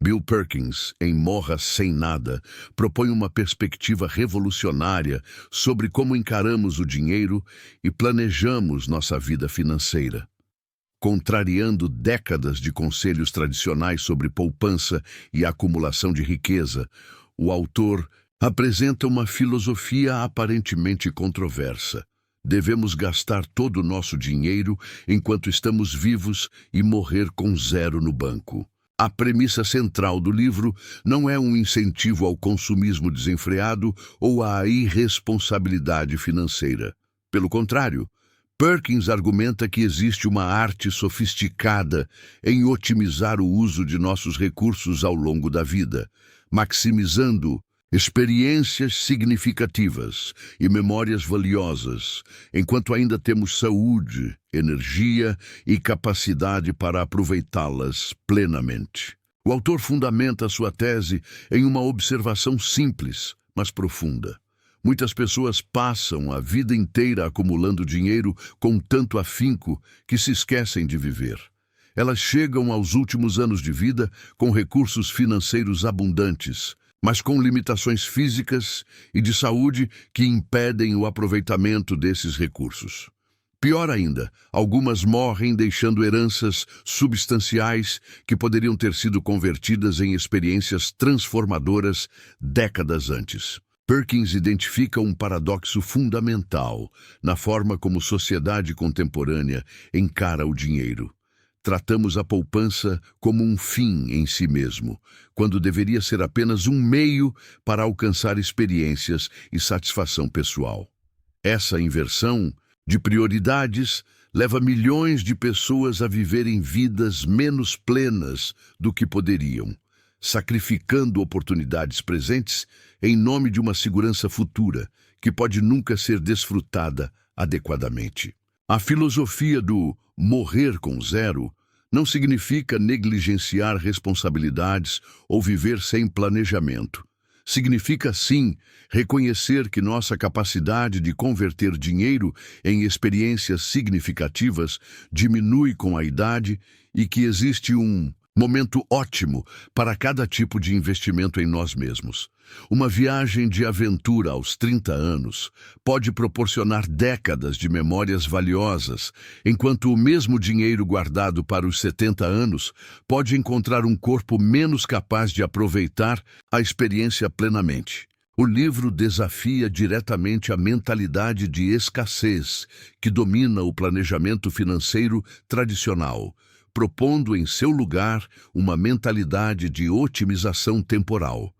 Bill Perkins, em Morra Sem Nada, propõe uma perspectiva revolucionária sobre como encaramos o dinheiro e planejamos nossa vida financeira. Contrariando décadas de conselhos tradicionais sobre poupança e acumulação de riqueza, o autor apresenta uma filosofia aparentemente controversa. Devemos gastar todo o nosso dinheiro enquanto estamos vivos e morrer com zero no banco. A premissa central do livro não é um incentivo ao consumismo desenfreado ou à irresponsabilidade financeira. Pelo contrário, Perkins argumenta que existe uma arte sofisticada em otimizar o uso de nossos recursos ao longo da vida, maximizando experiências significativas e memórias valiosas, enquanto ainda temos saúde, energia e capacidade para aproveitá-las plenamente. O autor fundamenta sua tese em uma observação simples, mas profunda. Muitas pessoas passam a vida inteira acumulando dinheiro com tanto afinco que se esquecem de viver. Elas chegam aos últimos anos de vida com recursos financeiros abundantes, mas com limitações físicas e de saúde que impedem o aproveitamento desses recursos. Pior ainda, algumas morrem deixando heranças substanciais que poderiam ter sido convertidas em experiências transformadoras décadas antes. Perkins identifica um paradoxo fundamental na forma como sociedade contemporânea encara o dinheiro. Tratamos a poupança como um fim em si mesmo, quando deveria ser apenas um meio para alcançar experiências e satisfação pessoal. Essa inversão de prioridades leva milhões de pessoas a viverem vidas menos plenas do que poderiam, sacrificando oportunidades presentes em nome de uma segurança futura que pode nunca ser desfrutada adequadamente. A filosofia do morrer com zero não significa negligenciar responsabilidades ou viver sem planejamento. Significa, sim, reconhecer que nossa capacidade de converter dinheiro em experiências significativas diminui com a idade e que existe um momento ótimo para cada tipo de investimento em nós mesmos. Uma viagem de aventura aos 30 anos pode proporcionar décadas de memórias valiosas, enquanto o mesmo dinheiro guardado para os 70 anos pode encontrar um corpo menos capaz de aproveitar a experiência plenamente. O livro desafia diretamente a mentalidade de escassez que domina o planejamento financeiro tradicional, propondo em seu lugar uma mentalidade de otimização temporal.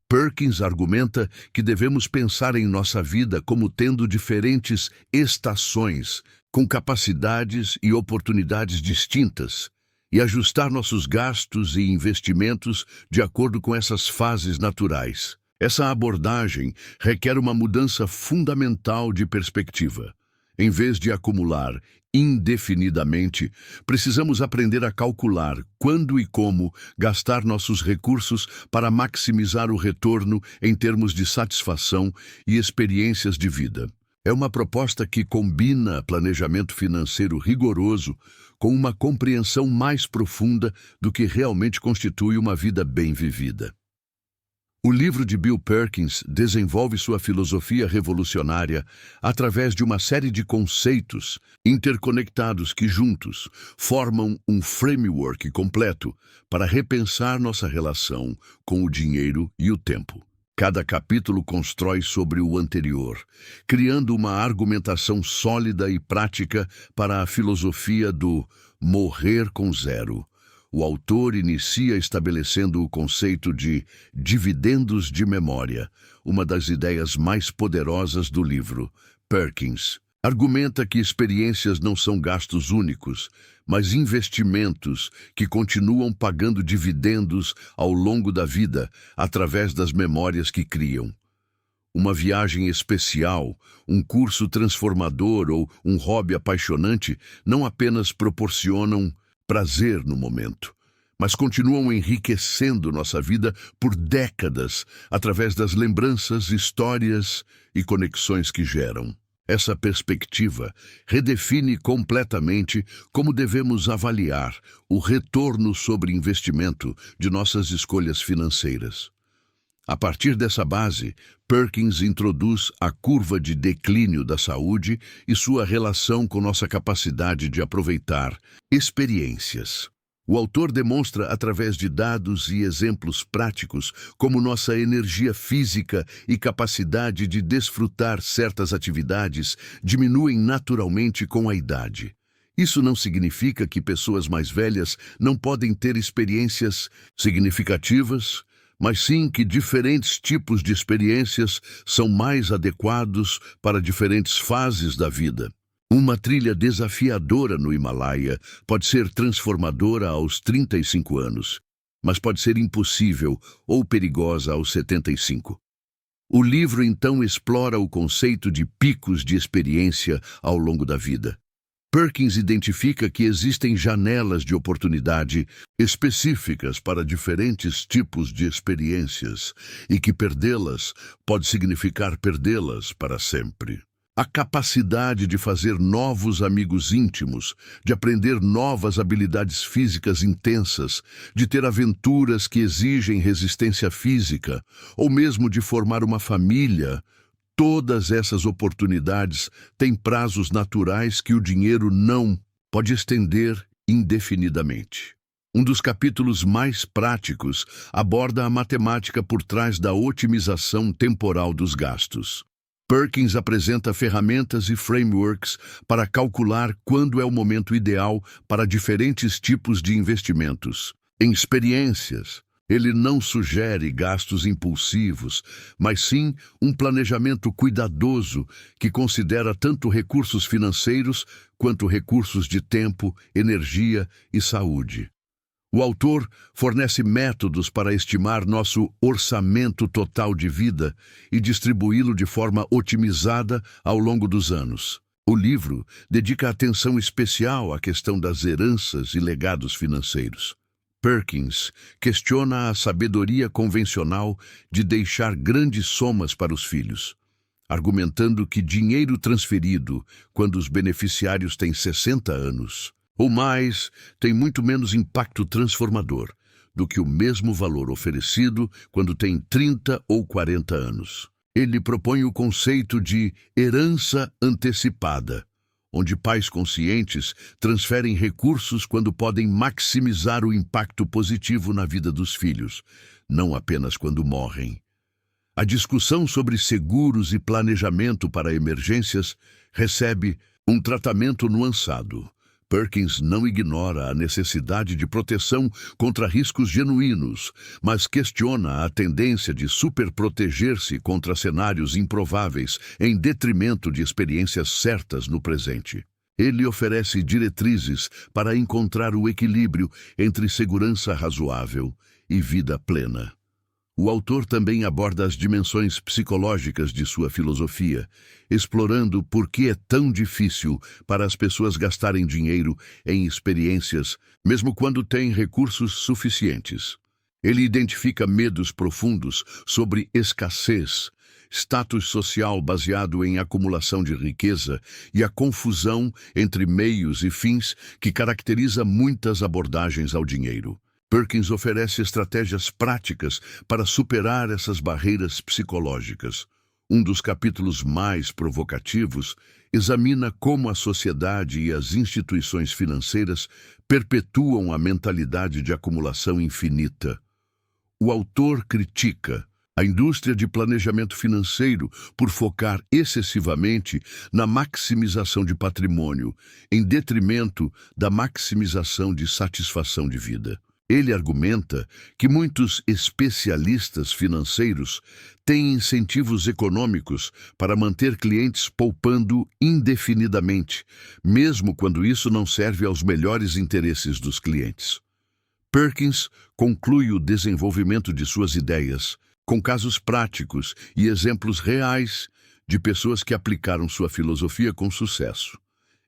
Perkins argumenta que devemos pensar em nossa vida como tendo diferentes estações, com capacidades e oportunidades distintas, e ajustar nossos gastos e investimentos de acordo com essas fases naturais. Essa abordagem requer uma mudança fundamental de perspectiva. Em vez de acumular indefinidamente, precisamos aprender a calcular quando e como gastar nossos recursos para maximizar o retorno em termos de satisfação e experiências de vida. É uma proposta que combina planejamento financeiro rigoroso com uma compreensão mais profunda do que realmente constitui uma vida bem vivida. O livro de Bill Perkins desenvolve sua filosofia revolucionária através de uma série de conceitos interconectados que juntos formam um framework completo para repensar nossa relação com o dinheiro e o tempo. Cada capítulo constrói sobre o anterior, criando uma argumentação sólida e prática para a filosofia do morrer com zero. O autor inicia estabelecendo o conceito de dividendos de memória, uma das ideias mais poderosas do livro. Perkins argumenta que experiências não são gastos únicos, mas investimentos que continuam pagando dividendos ao longo da vida através das memórias que criam. Uma viagem especial, um curso transformador ou um hobby apaixonante não apenas proporcionam prazer no momento, mas continuam enriquecendo nossa vida por décadas através das lembranças, histórias e conexões que geram. Essa perspectiva redefine completamente como devemos avaliar o retorno sobre investimento de nossas escolhas financeiras. A partir dessa base, Perkins introduz a curva de declínio da saúde e sua relação com nossa capacidade de aproveitar experiências. O autor demonstra, através de dados e exemplos práticos, como nossa energia física e capacidade de desfrutar certas atividades diminuem naturalmente com a idade. Isso não significa que pessoas mais velhas não podem ter experiências significativas, mas sim que diferentes tipos de experiências são mais adequados para diferentes fases da vida. Uma trilha desafiadora no Himalaia pode ser transformadora aos 35 anos, mas pode ser impossível ou perigosa aos 75. O livro então explora o conceito de picos de experiência ao longo da vida. Perkins identifica que existem janelas de oportunidade específicas para diferentes tipos de experiências e que perdê-las pode significar perdê-las para sempre. A capacidade de fazer novos amigos íntimos, de aprender novas habilidades físicas intensas, de ter aventuras que exigem resistência física, ou mesmo de formar uma família. Todas essas oportunidades têm prazos naturais que o dinheiro não pode estender indefinidamente. Um dos capítulos mais práticos aborda a matemática por trás da otimização temporal dos gastos. Perkins apresenta ferramentas e frameworks para calcular quando é o momento ideal para diferentes tipos de investimentos. Em experiências, ele não sugere gastos impulsivos, mas sim um planejamento cuidadoso que considera tanto recursos financeiros quanto recursos de tempo, energia e saúde. O autor fornece métodos para estimar nosso orçamento total de vida e distribuí-lo de forma otimizada ao longo dos anos. O livro dedica atenção especial à questão das heranças e legados financeiros. Perkins questiona a sabedoria convencional de deixar grandes somas para os filhos, argumentando que dinheiro transferido quando os beneficiários têm 60 anos ou mais tem muito menos impacto transformador do que o mesmo valor oferecido quando tem 30 ou 40 anos. Ele propõe o conceito de herança antecipada, onde pais conscientes transferem recursos quando podem maximizar o impacto positivo na vida dos filhos, não apenas quando morrem. A discussão sobre seguros e planejamento para emergências recebe um tratamento nuançado. Perkins não ignora a necessidade de proteção contra riscos genuínos, mas questiona a tendência de superproteger-se contra cenários improváveis em detrimento de experiências certas no presente. Ele oferece diretrizes para encontrar o equilíbrio entre segurança razoável e vida plena. O autor também aborda as dimensões psicológicas de sua filosofia, explorando por que é tão difícil para as pessoas gastarem dinheiro em experiências, mesmo quando têm recursos suficientes. Ele identifica medos profundos sobre escassez, status social baseado em acumulação de riqueza e a confusão entre meios e fins que caracteriza muitas abordagens ao dinheiro. Perkins oferece estratégias práticas para superar essas barreiras psicológicas. Um dos capítulos mais provocativos examina como a sociedade e as instituições financeiras perpetuam a mentalidade de acumulação infinita. O autor critica a indústria de planejamento financeiro por focar excessivamente na maximização de patrimônio, em detrimento da maximização de satisfação de vida. Ele argumenta que muitos especialistas financeiros têm incentivos econômicos para manter clientes poupando indefinidamente, mesmo quando isso não serve aos melhores interesses dos clientes. Perkins conclui o desenvolvimento de suas ideias com casos práticos e exemplos reais de pessoas que aplicaram sua filosofia com sucesso.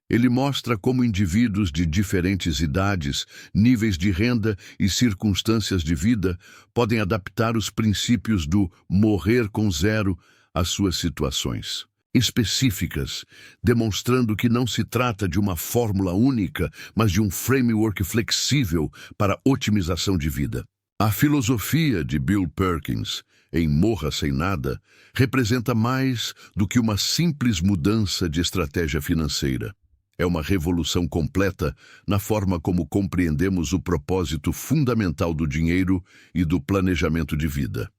Ele mostra como indivíduos de diferentes idades, níveis de renda e circunstâncias de vida podem adaptar os princípios do morrer com zero às suas situações. específicas, demonstrando que não se trata de uma fórmula única, mas de um framework flexível para otimização de vida. A filosofia de Bill Perkins, em Morra Sem Nada, representa mais do que uma simples mudança de estratégia financeira. É uma revolução completa na forma como compreendemos o propósito fundamental do dinheiro e do planejamento de vida.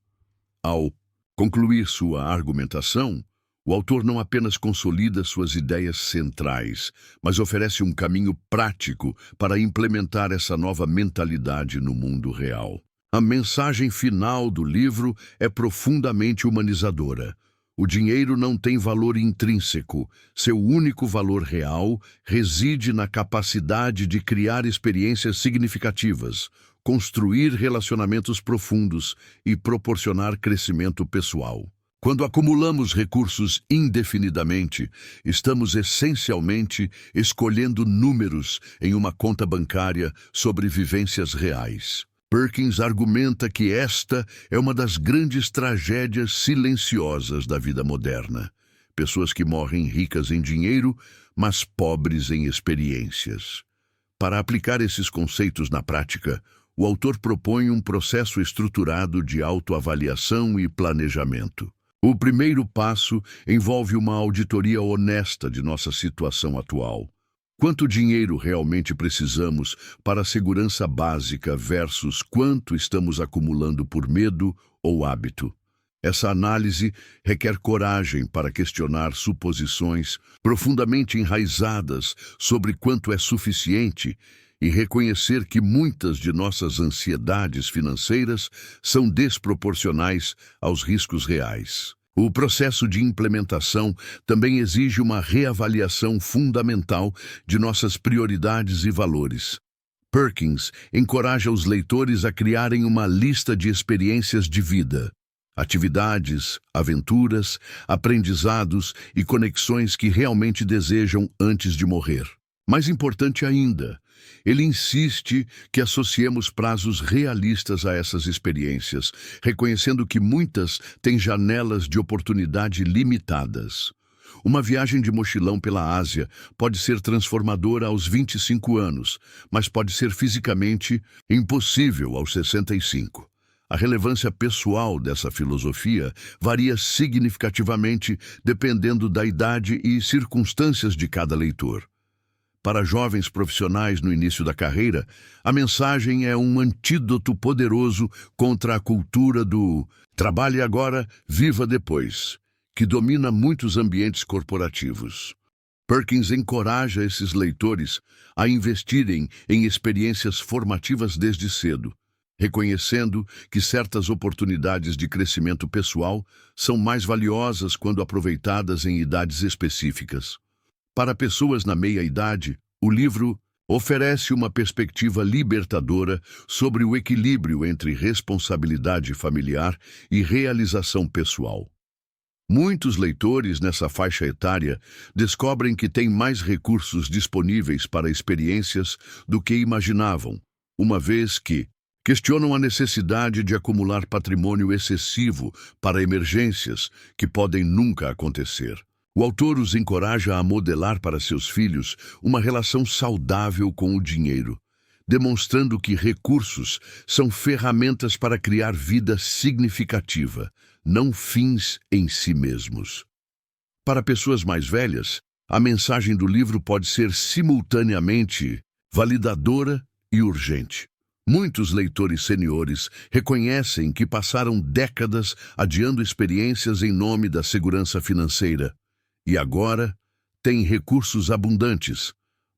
Ao concluir sua argumentação, o autor não apenas consolida suas ideias centrais, mas oferece um caminho prático para implementar essa nova mentalidade no mundo real. A mensagem final do livro é profundamente humanizadora. O dinheiro não tem valor intrínseco. Seu único valor real reside na capacidade de criar experiências significativas, construir relacionamentos profundos e proporcionar crescimento pessoal. Quando acumulamos recursos indefinidamente, estamos essencialmente escolhendo números em uma conta bancária sobre vivências reais. Perkins argumenta que esta é uma das grandes tragédias silenciosas da vida moderna. Pessoas que morrem ricas em dinheiro, mas pobres em experiências. Para aplicar esses conceitos na prática, o autor propõe um processo estruturado de autoavaliação e planejamento. O primeiro passo envolve uma auditoria honesta de nossa situação atual. Quanto dinheiro realmente precisamos para a segurança básica versus quanto estamos acumulando por medo ou hábito? Essa análise requer coragem para questionar suposições profundamente enraizadas sobre quanto é suficiente e reconhecer que muitas de nossas ansiedades financeiras são desproporcionais aos riscos reais. O processo de implementação também exige uma reavaliação fundamental de nossas prioridades e valores. Perkins encoraja os leitores a criarem uma lista de experiências de vida, atividades, aventuras, aprendizados e conexões que realmente desejam antes de morrer. Mais importante ainda, ele insiste que associemos prazos realistas a essas experiências, reconhecendo que muitas têm janelas de oportunidade limitadas. Uma viagem de mochilão pela Ásia pode ser transformadora aos 25 anos, mas pode ser fisicamente impossível aos 65. A relevância pessoal dessa filosofia varia significativamente dependendo da idade e circunstâncias de cada leitor. Para jovens profissionais no início da carreira, a mensagem é um antídoto poderoso contra a cultura do "trabalhe agora, viva depois", que domina muitos ambientes corporativos. Perkins encoraja esses leitores a investirem em experiências formativas desde cedo, reconhecendo que certas oportunidades de crescimento pessoal são mais valiosas quando aproveitadas em idades específicas. Para pessoas na meia-idade, o livro oferece uma perspectiva libertadora sobre o equilíbrio entre responsabilidade familiar e realização pessoal. Muitos leitores nessa faixa etária descobrem que têm mais recursos disponíveis para experiências do que imaginavam, uma vez que questionam a necessidade de acumular patrimônio excessivo para emergências que podem nunca acontecer. O autor os encoraja a modelar para seus filhos uma relação saudável com o dinheiro, demonstrando que recursos são ferramentas para criar vida significativa, não fins em si mesmos. Para pessoas mais velhas, a mensagem do livro pode ser simultaneamente validadora e urgente. Muitos leitores seniores reconhecem que passaram décadas adiando experiências em nome da segurança financeira e agora têm recursos abundantes,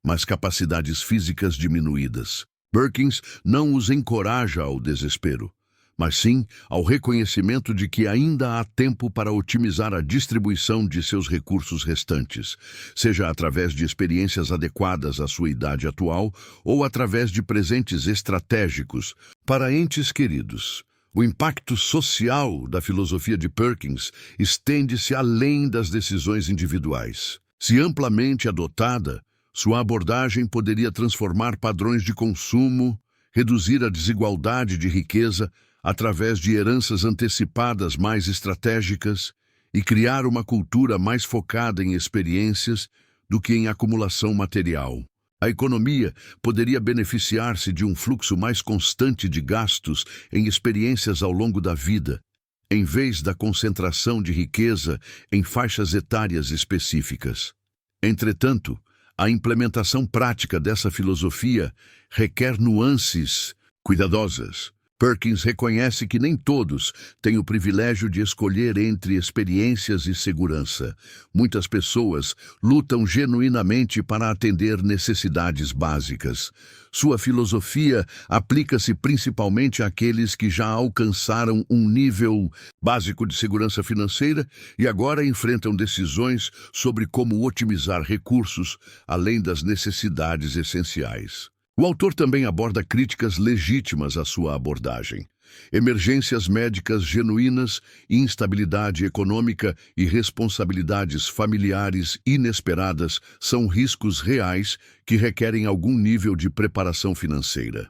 mas capacidades físicas diminuídas. Perkins não os encoraja ao desespero, mas sim ao reconhecimento de que ainda há tempo para otimizar a distribuição de seus recursos restantes, seja através de experiências adequadas à sua idade atual ou através de presentes estratégicos para entes queridos. O impacto social da filosofia de Perkins estende-se além das decisões individuais. Se amplamente adotada, sua abordagem poderia transformar padrões de consumo, reduzir a desigualdade de riqueza através de heranças antecipadas mais estratégicas e criar uma cultura mais focada em experiências do que em acumulação material. A economia poderia beneficiar-se de um fluxo mais constante de gastos em experiências ao longo da vida, em vez da concentração de riqueza em faixas etárias específicas. Entretanto, a implementação prática dessa filosofia requer nuances cuidadosas. Perkins reconhece que nem todos têm o privilégio de escolher entre experiências e segurança. Muitas pessoas lutam genuinamente para atender necessidades básicas. Sua filosofia aplica-se principalmente àqueles que já alcançaram um nível básico de segurança financeira e agora enfrentam decisões sobre como otimizar recursos além das necessidades essenciais. O autor também aborda críticas legítimas à sua abordagem. Emergências médicas genuínas, instabilidade econômica e responsabilidades familiares inesperadas são riscos reais que requerem algum nível de preparação financeira.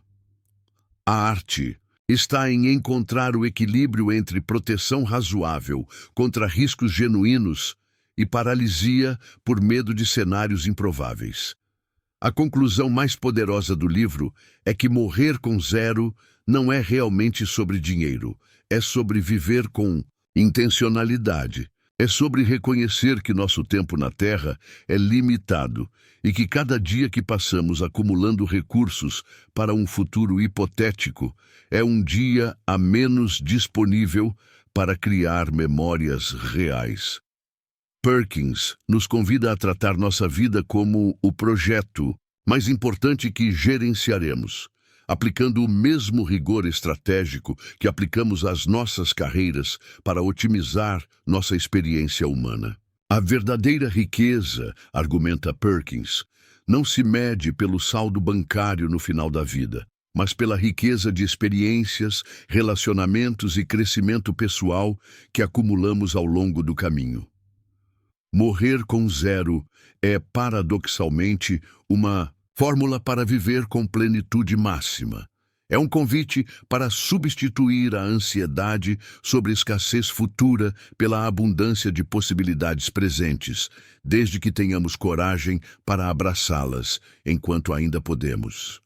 A arte está em encontrar o equilíbrio entre proteção razoável contra riscos genuínos e paralisia por medo de cenários improváveis. A conclusão mais poderosa do livro é que morrer com zero não é realmente sobre dinheiro, é sobre viver com intencionalidade, é sobre reconhecer que nosso tempo na Terra é limitado e que cada dia que passamos acumulando recursos para um futuro hipotético é um dia a menos disponível para criar memórias reais. Perkins nos convida a tratar nossa vida como o projeto mais importante que gerenciaremos, aplicando o mesmo rigor estratégico que aplicamos às nossas carreiras para otimizar nossa experiência humana. A verdadeira riqueza, argumenta Perkins, não se mede pelo saldo bancário no final da vida, mas pela riqueza de experiências, relacionamentos e crescimento pessoal que acumulamos ao longo do caminho. Morrer com zero é, paradoxalmente, uma fórmula para viver com plenitude máxima. É um convite para substituir a ansiedade sobre escassez futura pela abundância de possibilidades presentes, desde que tenhamos coragem para abraçá-las enquanto ainda podemos.